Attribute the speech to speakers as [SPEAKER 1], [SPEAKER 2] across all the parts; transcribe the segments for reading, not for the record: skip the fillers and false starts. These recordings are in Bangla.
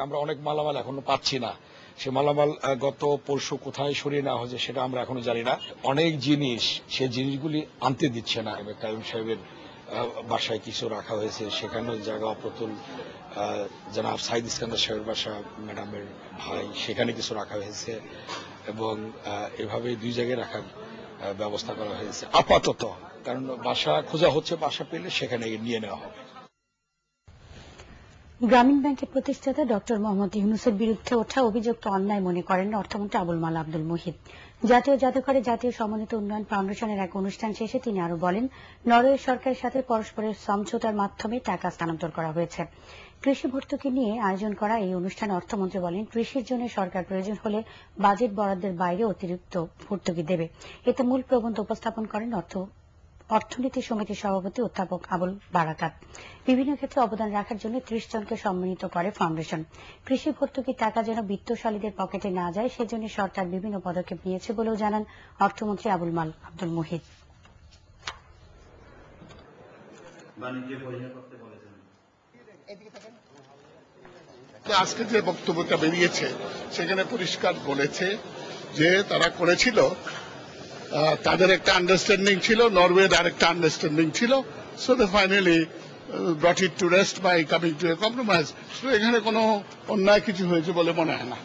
[SPEAKER 1] আমরা অনেক মালামাল এখনো পাচ্ছি না, সে মালামাল গত পরশু কোথায় সরিয়ে নেওয়া হয়েছে সেটা আমরা এখনো জানি না। অনেক জিনিস, সে জিনিসগুলি আনতে দিচ্ছে না। কাইয়ুম সাহেবের বাসায় কিছু রাখা হয়েছে, সেখানেও জায়গা অপ্রতুল। জনাব সাইদ ইস্কান্দার সাহেবের বাসা, ম্যাডামের ভাই, সেখানে কিছু রাখা হয়েছে এবং এভাবে 2 জায়গায় রাখার ব্যবস্থা করা হয়েছে আপাতত। কারণ বাসা খোঁজা হচ্ছে, বাসা পেলে সেখানে নিয়ে নেওয়া হবে।
[SPEAKER 2] গ্রামীণ ব্যাংকের প্রতিষ্ঠাতা ডক্টর মোহাম্মদ ইউনূসের বিরুদ্ধে ওঠা অভিযোগকে অন্যায় মনে করেন অর্থমন্ত্রী আবুল মাল আব্দুল মুহিত। জাতীয় জাদুঘরে জাতীয় সমন্বিত উন্নয়ন ফাউন্ডেশনের এক অনুষ্ঠান শেষে তিনি আরো বলেন, নরওয়ে সরকারের সাথে পরস্পরের সমঝোতার মাধ্যমে টাকা স্থানান্তর করা হয়েছে। কৃষি ভর্তুকি নিয়ে আয়োজন করা এই অনুষ্ঠানে অর্থমন্ত্রী বলেন, কৃষির জন্য সরকার প্রয়োজন হলে বাজেট বরাদ্দের বাইরে অতিরিক্ত ভর্তুকি দেবে। এতে মূল প্রবন্ধ উপস্থাপন করেন অর্থনীতি সমিতির সভাপতি অধ্যাপক আবুল বারাকাত। বিভিন্ন ক্ষেত্রে অবদান রাখার জন্য 30 জনকে সম্মানিত করে ফাউন্ডেশন। কৃষি ভর্তুকির টাকা যেন বিত্তশালীদের পকেটে না যায়, সেজন্য সরকার বিভিন্ন পদক্ষেপ নিয়েছে বলেও জানান অর্থমন্ত্রী আবুল মাল আব্দুল মুহিত।
[SPEAKER 3] আজকে যে বক্তব্যটা বেরিয়েছে সেখানে পরিষ্কার বলেছে যে তারা করেছিল, তাদের একটা আন্ডারস্ট্যান্ডিং ছিল, নরওয়ের আরেকটা আন্ডারস্ট্যান্ডিং ছিল। So they finally brought it to rest by coming to a compromise. So এখানে কোনো অন্যায় কিছু হয়েছে বলে মনে হয় না।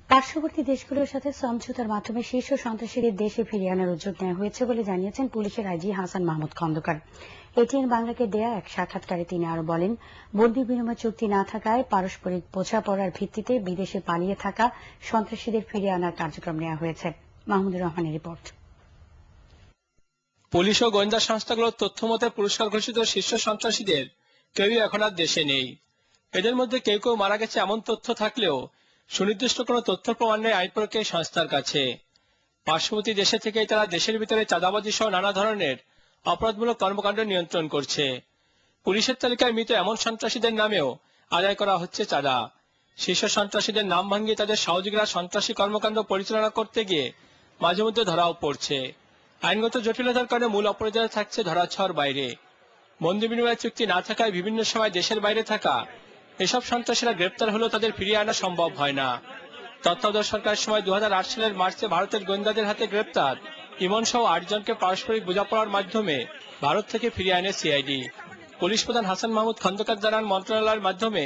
[SPEAKER 2] পার্শ্ববর্তী দেশগুলোর সাথে সমঝোতার মাধ্যমে শীর্ষ সন্ত্রাসীদের দেশে ফিরিয়ে আনার উদ্যোগ নেওয়া হয়েছে বলে জানিয়েছেন পুলিশের আইজি হাসান মাহমুদ খন্দকার। এটিএন বাংলাকে দেয়া এক সাক্ষাৎকারে তিনি আরো বলেন, বন্দী বিনিময় চুক্তি না থাকায় পারস্পরিক বোঝাপড়ার ভিত্তিতে বিদেশে পালিয়ে থাকা সন্ত্রাসীদের ফিরিয়ে আনার কার্যক্রম নেওয়া হয়েছে। মাহমুদুর রহমানের রিপোর্ট।
[SPEAKER 4] পুলিশ ও গোয়েন্দা সংস্থাগুলোর তথ্য মতে পুরস্কার ঘোষিত শীর্ষ সন্ত্রাসীদের কেউই এখন আর দেশে নেই। এদের মধ্যে কেউ কেউ মারা গেছে এমন তথ্য থাকলেও সুনির্দিষ্ট কোনো তথ্য প্রমাণ নেই আইন প্রয়োগকারী সংস্থার কাছে। পার্শ্ববর্তী দেশে থেকেই তারা দেশের ভিতরে চাঁদাবাজি সহ নানা ধরনের অপরাধমূলক কর্মকাণ্ড নিয়ন্ত্রণ করছে। পুলিশের তালিকায় মৃত এমন সন্ত্রাসীদের নামেও আদায় করা হচ্ছে চাঁদা। শীর্ষ সন্ত্রাসীদের নাম ভাঙিয়ে তাদের সহযোগীরা সন্ত্রাসী কর্মকাণ্ড পরিচালনা করতে গিয়ে মাঝে মধ্যে ধরাও পড়ছে। আইনগত জটিলতার কারণে মূল অপরাধীরা থাকছে ধরাছোঁয়ার বাইরে। বন্দি বিনিময় চুক্তি না থাকায় বিভিন্ন সময় দেশের বাইরে থাকা এসব সন্ত্রাসীরা গ্রেপ্তার হলেও তাদের ফিরিয়ে আনা সম্ভব হয় না। তত্ত্বাবধায়ক সরকারের সময় 2008 সালের মার্চে ভারতের গোয়েন্দাদের হাতে গ্রেপ্তার ইমন সহ 8 জনকে পারস্পরিক বোঝাপড়ার মাধ্যমে ভারত থেকে ফিরিয়ে আনে সিআইডি। পুলিশ প্রধান হাসান মাহমুদ খন্দকার জানান, মন্ত্রণালয়ের মাধ্যমে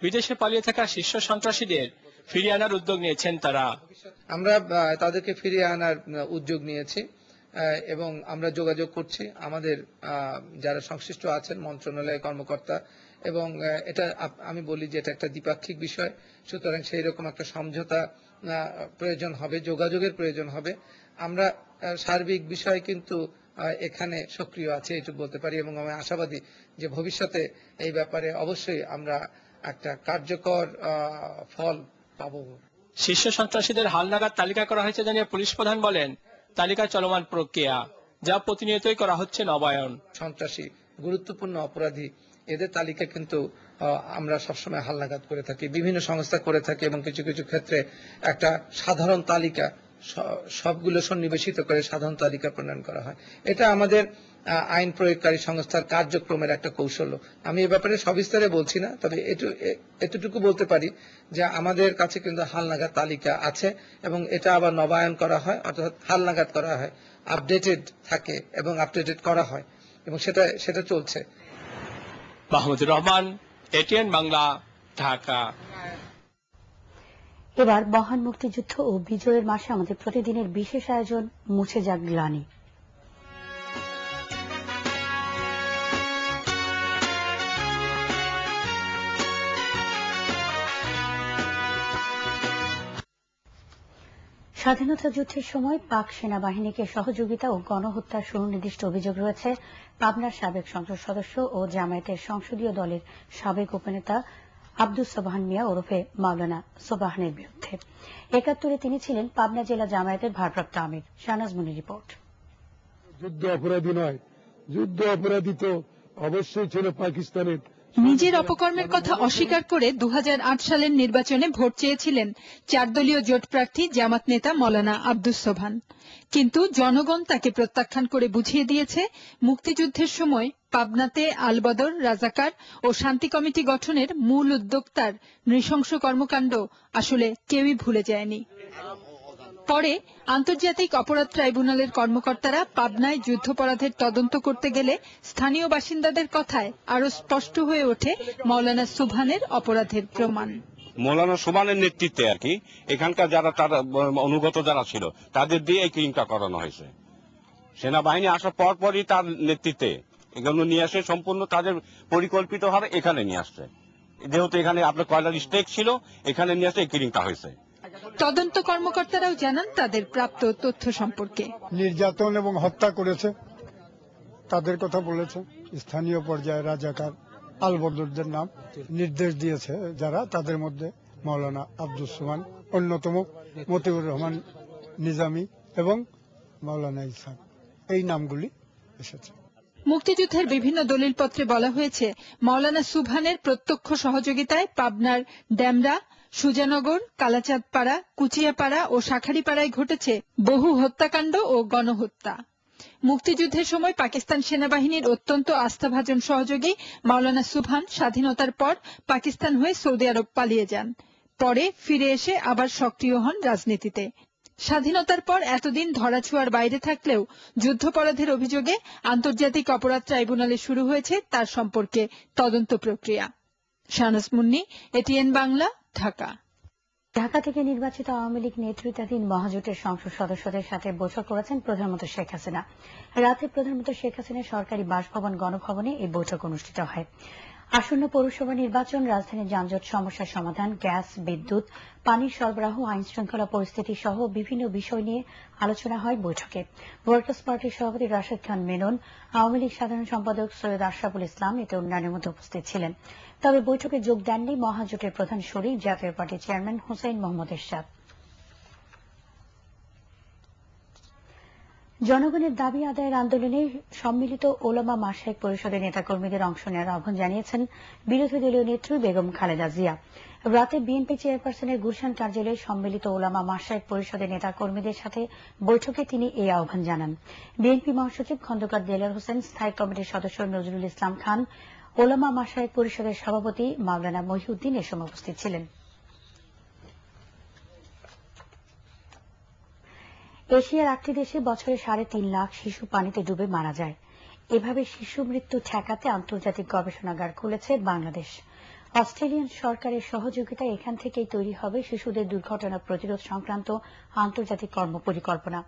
[SPEAKER 4] বিদেশে পালিয়ে থাকা শীর্ষ সন্ত্রাসীদের ফিরিয়ে আনার উদ্যোগ নিয়েছেন তারা।
[SPEAKER 5] আমরা তাদেরকে ফিরিয়ে আনার উদ্যোগ নিয়েছি এবং আমরা যোগাযোগ করছি আমাদের যারা সংশ্লিষ্ট আছেন মন্ত্রণালয়ের কর্মকর্তা, এবং এটা আমি বলি যে এটা একটা দ্বিপাক্ষিক বিষয়। সুতরাং সেই রকম একটা সমঝোতা প্রয়োজন হবে, যোগাযোগের প্রয়োজন হবে। আমরা সার্বিক বিষয় কিন্তু এখানে সক্রিয় আছে এটুকু বলতে পারি, এবং আমি আশাবাদী যে ভবিষ্যতে এই ব্যাপারে অবশ্যই আমরা একটা কার্যকর ফল পাব।
[SPEAKER 4] শীর্ষ সন্ত্রাসীদের হালনাগাদ তালিকা করা হয়েছে জানিয়ে পুলিশ প্রধান বলেন, তালিকা চলমান প্রক্রিয়া, যা প্রতিনিয়তই করা হচ্ছে নবায়ন।
[SPEAKER 5] সন্ত্রাসী গুরুত্বপূর্ণ অপরাধী এদের তালিকা কিন্তু আমরা সবসময় হালনাগাদ করে থাকি, বিভিন্ন সংস্থা করে থাকে, এবং কিছু কিছু ক্ষেত্রে একটা সাধারণ তালিকা সবগুলো সন্নিবেশিত করে সাধারণ তালিকা প্রণয়ন করা হয়। এটা আমাদের আইন প্রয়োগকারী সংস্থার কার্যক্রমের একটা কৌশল। আমি এ ব্যাপারে সবিস্তারে বলছি না, তবে এতটুকু বলতে পারি যে আমাদের কাছে কিন্তু হালনাগাদ তালিকা আছে, এবং এটা আবার নবায়ন করা হয়, অর্থাৎ হালনাগাদ করা হয়, আপডেটেড থাকে এবং আপডেটেড করা হয়, এবং সেটা চলছে।
[SPEAKER 4] মাহমুদুর রহমান, এটিএন বাংলা, ঢাকা।
[SPEAKER 2] এবার মহান মুক্তিযুদ্ধ ও বিজয়ের মাসে আমাদের প্রতিদিনের বিশেষ আয়োজন মুছে যাক গ্লানি। স্বাধীনতা যুদ্ধের সময় পাক সেনাবাহিনীকে সহযোগিতা ও গণহত্যার সুনির্দিষ্ট অভিযোগ রয়েছে পাবনার সাবেক সংসদ সদস্য ও জামায়াতের সংসদীয় দলের সাবেক উপনেতা আব্দুস সোবহান মিয়া ওরফে মাওলানা সোবহানের বিরুদ্ধে। ৭১ তিনি ছিলেন পাবনা জেলা জামায়াতের ভারপ্রাপ্ত আমির। শাহনাজ মুনির রিপোর্ট।
[SPEAKER 6] যুদ্ধ অপরাধী নয়, যুদ্ধ অপরাধী তো অবশ্যই ছিল পাকিস্তানের।
[SPEAKER 7] নিজের অপকর্মের কথা অস্বীকার করে 2008 সালের নির্বাচনে ভোট চেয়েছিলেন 4 দলীয় জোট প্রার্থী জামাত নেতা মাওলানা আব্দুস সোবহান, কিন্তু জনগণ তাকে প্রত্যাখ্যান করে বুঝিয়ে দিয়েছে মুক্তিযুদ্ধের সময় পাবনাতে আলবদর, রাজাকার ও শান্তি কমিটি গঠনের মূল উদ্যোক্তার নৃশংস কর্মকাণ্ড আসলে কেউই ভুলে যায়নি। পরে আন্তর্জাতিক অপরাধ ট্রাইব্যুনালের কর্মকর্তারা পাবনায় যুদ্ধাপরাধের তদন্ত করতে গেলে স্থানীয় বাসিন্দাদের কথায় আরো স্পষ্ট হয়ে ওঠে মাওলানা সুবহানের অপরাধের প্রমাণ।
[SPEAKER 8] মৌলানা সুবহানের নেতৃত্বে আর কি এখানকার যারা তার অনুগত যারা ছিল তাদের দিয়ে এই কিলিংটা করানো হয়েছে। সেনাবাহিনী আসার পরপরই তার নেতৃত্বে এগুলো নিয়ে আসে, সম্পূর্ণ তাদের পরিকল্পিতভাবে এখানে নিয়ে আসছে। যেহেতু এখানে আপনার কয়লার স্টেক ছিল, এখানে নিয়ে আসে এই কিলিংটা হয়েছে।
[SPEAKER 7] তদন্ত কর্মকর্তারাও জানান তাদের প্রাপ্ত তথ্য সম্পর্কে।
[SPEAKER 6] নির্যাতন এবং হত্যা করেছে তাদের কথা বলেছে। স্থানীয় পর্যায়ে রাজাকার আলবদরদের নাম নির্দেশ দিয়েছে যারা, তাদের মধ্যে মাওলানা আব্দুস সুবহান অন্যতম, মতিউর রহমান নিজামী এবং মাওলানা ইসহাক, এই নামগুলি এসেছে।
[SPEAKER 7] মুক্তিযুদ্ধের বিভিন্ন দলিলপত্রে বলা হয়েছে মাওলানা সুবহানের প্রত্যক্ষ সহযোগিতায় পাবনার ড্যামরা, সুজানগর, কালাচাঁদপাড়া, কুচিয়াপাড়া ও শাখারীপাড়ায় ঘটেছে বহু হত্যাকাণ্ড ও গণহত্যা। মুক্তিযুদ্ধের সময় পাকিস্তান সেনাবাহিনীর অত্যন্ত আস্থাভাজন সহযোগী মাওলানা সুবহান স্বাধীনতার পর পাকিস্তান হয়ে সৌদি আরব পালিয়ে যান। পরে ফিরে এসে আবার সক্রিয় হন রাজনীতিতে। স্বাধীনতার পর এতদিন ধরাছোঁয়ার বাইরে থাকলেও যুদ্ধাপরাধের অভিযোগে আন্তর্জাতিক অপরাধ ট্রাইব্যুনালে শুরু হয়েছে তার সম্পর্কে তদন্ত প্রক্রিয়া। শাহনাজ মুন্নি, এটিএন বাংলা, ঢাকা।
[SPEAKER 2] ঢাকা থেকে নির্বাচিত আওয়ামী লীগ নেতৃত্বাধীন মহাজোটের সংসদ সদস্যদের সাথে বৈঠক করেছেন প্রধানমন্ত্রী শেখ হাসিনা। রাতে প্রধানমন্ত্রী শেখ হাসিনার সরকারি বাসভবন গণভবনে এই বৈঠক অনুষ্ঠিত হয়। আসন্ন পৌরসভা নির্বাচন, রাজধানীর যানজট সমস্যার সমাধান, গ্যাস, বিদ্যুৎ, পানির সরবরাহ, আইন শৃঙ্খলা পরিস্থিতি সহ বিভিন্ন বিষয় নিয়ে আলোচনা হয় বৈঠকে। ওয়ার্কার্স পার্টির সভাপতি রাশেদ খান মেনন, আওয়ামী লীগ সাধারণ সম্পাদক সৈয়দ আশরাফুল ইসলাম এতে অন্যান্যের মধ্যে উপস্থিত ছিলেন। তবে বৈঠকে যোগ দেননি মহাজোটের প্রধান শরিক জাতীয় পার্টির চেয়ারম্যান হুসাইন মোহাম্মদ এরশাদ। জনগণের দাবি আদায়ের আন্দোলনে সম্মিলিত ওলামা মাশায়েখ পরিষদের নেতাকর্মীদের অংশ নেওয়ার আহ্বান জানিয়েছেন বিরোধী দলীয় নেত্রী বেগম খালেদা জিয়া। রাতে বিএনপি চেয়ারপারসনের গুলশান কার্যালয়ে সম্মিলিত ওলামা মাশায়েখ পরিষদের নেতাকর্মীদের সাথে বৈঠকে তিনি এই আহ্বান জানান। বিএনপি মহাসচিব খন্দকার দেলার হোসেন, স্থায়ী কমিটির সদস্য নজরুল ইসলাম খান, ওলামা মাশায়েখ পরিষদের সভাপতি মাওলানা মহিউদ্দিন এ সময় উপস্থিত ছিলেন। এশিয়ার 8টি দেশে বছরে 3.5 লাখ শিশু পানিতে ডুবে মারা যায়। এভাবে শিশু মৃত্যু ঠেকাতে আন্তর্জাতিক গবেষণাগার খুলেছে বাংলাদেশ। অস্ট্রেলিয়ান সরকারের সহযোগিতায় এখান থেকেই তৈরি হবে শিশুদের দুর্ঘটনা প্রতিরোধ সংক্রান্ত আন্তর্জাতিক কর্মপরিকল্পনা।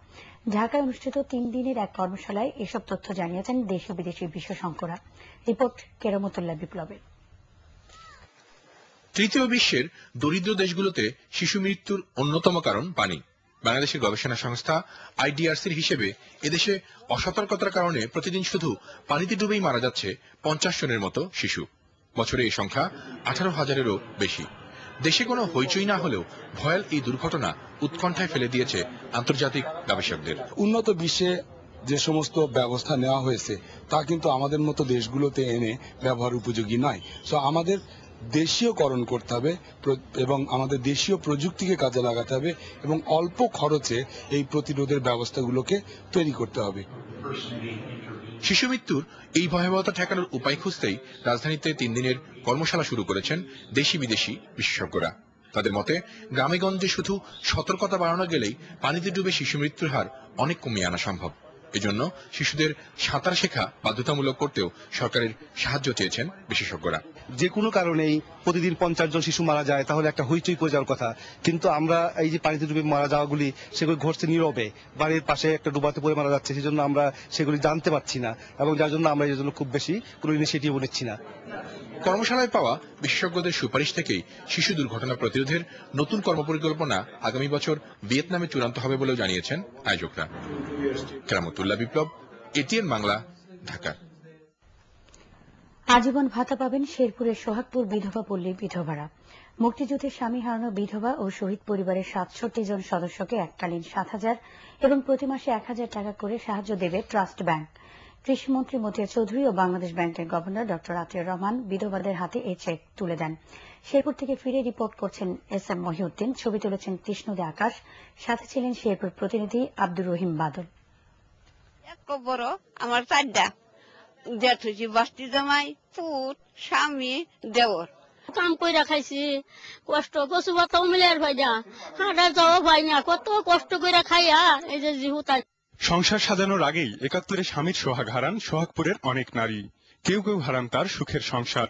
[SPEAKER 2] ঢাকায় অনুষ্ঠিত 3 দিনের এক কর্মশালায় এসব তথ্য জানিয়েছেন দেশি বিদেশি বিশেষজ্ঞরা। রিপোর্ট কেরামতুল্লাহ বিপ্লবের।
[SPEAKER 9] তৃতীয় বিশ্বের দরিদ্র দেশগুলোতে শিশু মৃত্যুর অন্যতম কারণ পানি। বাংলাদেশের গবেষণা সংস্থা আইডিআরসির হিসেবে এদেশে অসতর্কতার কারণে প্রতিদিন শুধু পানিতে ডুবেই মারা যাচ্ছে 50 জনের মতো শিশু। বছরে এই সংখ্যা 18,000-এরও বেশি। দেশে কোনো হইচই না হলেও ভয়াল এই দুর্ঘটনা উৎকণ্ঠায় ফেলে দিয়েছে আন্তর্জাতিক গবেষকদের।
[SPEAKER 10] উন্নত বিশ্বে যে সমস্ত ব্যবস্থা নেওয়া হয়েছে তা কিন্তু আমাদের মতো দেশগুলোতে এনে ব্যবহার উপযোগী নয়। সো আমাদের দেশীয়করণ করতে হবে এবং আমাদের দেশীয় প্রযুক্তিকে কাজে লাগাতে হবে এবং অল্প খরচে এই প্রতিরোধের ব্যবস্থাগুলোকে তৈরি করতে হবে।
[SPEAKER 9] শিশু মৃত্যুর এই ভয়াবহতা ঠেকানোর উপায় খুঁজতেই রাজধানীতে 3 দিনের কর্মশালা শুরু করেছেন দেশি বিদেশি বিশেষজ্ঞরা। তাদের মতে গ্রামেগঞ্জে শুধু সতর্কতা বাড়ানো গেলেই পানিতে ডুবে শিশু মৃত্যুর হার অনেক কমিয়ে আনা সম্ভব। এজন্য শিশুদের সাঁতার শেখা বাধ্যতামূলক করতেও সরকারের সাহায্য চেয়েছেন বিশেষজ্ঞরা।
[SPEAKER 11] যে কোনো কারণেই প্রতিদিন 50 জন শিশু মারা যায়, তাহলে একটা হইচই পড়ে যাওয়ার কথা। কিন্তু আমরা এই যে পানিতে ডুবে মারা যাওয়াগুলি সেগুলি ঘটছে নীরবে, বাড়ির পাশে একটা ডুবাতে পড়ে মারা যাচ্ছে, সেজন্য আমরা সেগুলি জানতে পারছি না এবং যার জন্য আমরা এই জন্য খুব বেশি কোনো ইনিশিয়েটিভ নিচ্ছি না।
[SPEAKER 9] কর্মশালায় পাওয়া বিশেষজ্ঞদের সুপারিশ থেকেই শিশু দুর্ঘটনা প্রতিরোধের নতুন কর্মপরিকল্পনা আগামী বছর ভিয়েতনামে চূড়ান্ত হবে বলেও জানিয়েছেন আয়োজকরা। কেরামতুল্লাহ বিপ্লব, এটিএন বাংলা, ঢাকা।
[SPEAKER 2] আজীবন ভাতা পাবেন শেরপুরের সোহাগপুর বিধবা পল্লীর বিধবারা। মুক্তিযুদ্ধে স্বামী হারানো বিধবা ও শহীদ পরিবারের 67 জন সদস্যকে এককালীন 7,000 এবং প্রতি মাসে 1,000 টাকা করে সাহায্য দেবে ট্রাস্ট ব্যাংক। কৃষিমন্ত্রী মতিয়া চৌধুরী ও বাংলাদেশ ব্যাংকের গভর্নর ড আতিয়ার রহমান বিধবাদের হাতে এই চেক তুলে দেন। শেরপুর থেকে ফিরে রিপোর্ট করছেন এস.এম. মহিউদ্দিন, ছবি তুলেছেন কৃষ্ণদে আকাশ, সাথে ছিলেন শেরপুর প্রতিনিধি আব্দুর রহিম বাদল।
[SPEAKER 12] বড় আমার 4টা ডেথ হয়েছে, বাস্তি জামাই, পুত, স্বামী, দেওর। কাম কইরা খাইছি, কষ্ট কচু পাতাও মিলে আর ভাই না, হাঁটা যাওয়া ভাই না, কত কষ্ট কইরা খাইয়া এই যে জিহু তাই।
[SPEAKER 13] সংসার সাজানোর আগেই ৭১-এ স্বামীর সোহাগ হারান সোহাগপুরের অনেক নারী, কেউ কেউ হারান তার সুখের সংসার।